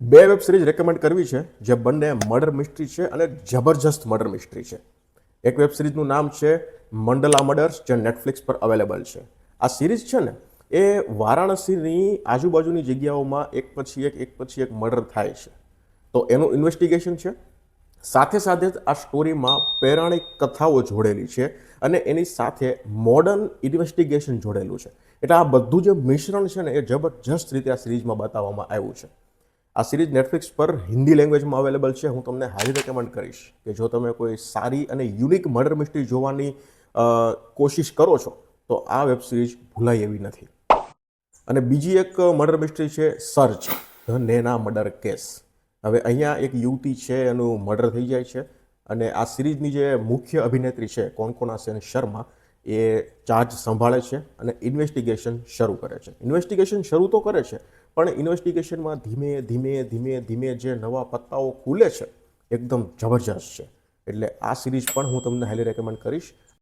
બે web series recommend કરવી છે જે બંને મર્ડર મિસ્ટ્રી છે અને જબરજસ્ત મર્ડર મિસ્ટ્રી છે. એક વેબ સિરીઝનું નામ છે મંડલા મર્ડર્સ, જે નેટફ્લિક્સ પર અવેલેબલ છે. આ સિરીઝ છે ને એ વારાણસીની આજુબાજુની જગ્યાઓમાં એક પછી એક મર્ડર થાય છે. તો એનું ઇન્વેસ્ટિગેશન છે. સાથે સાથે જ આ સ્ટોરીમાં પૌરાણિક કથાઓ જોડેલી છે અને એની સાથે મોડર્ન ઇન્વેસ્ટિગેશન જોડેલું છે. એટલે આ બધું જે મિશ્રણ છે ને એ જબરજસ્ત રીતે આ સિરીઝમાં બતાવવામાં આવ્યું છે. આ સિરીઝ નેટફ્લિક્સ પર હિન્દી લેંગ્વેજમાં અવેલેબલ છે. હું તમને હાઈલી રેકમેન્ડ કરીશ કે જો તમે કોઈ સારી અને યુનિક મર્ડર મિસ્ટ્રી જોવાની કોશિશ કરો છો તો આ વેબ સિરીઝ ભૂલાય એવી નથી. અને બીજી એક મર્ડર મિસ્ટ્રી છે સર્ચ ધ નેના મર્ડર કેસ. હવે અહીંયા એક યુવતી છે, એનું મર્ડર થઈ જાય છે અને આ સિરીઝની જે મુખ્ય અભિનેત્રી છે કોનકોના સેન શર્મા એ ચાર્જ સંભાળે છે અને ઇન્વેસ્ટિગેશન શરૂ કરે છે. ઇન્વેસ્ટિગેશન શરૂ તો કરે છે પણ ઇન્વેસ્ટિગેશનમાં ધીમે ધીમે ધીમે ધીમે જે નવા પત્તાઓ ખુલે છે એકદમ જબરજસ્ત છે. એટલે આ સિરીઝ પણ હું તમને હાઈલી રેકમેન્ડ કરીશ.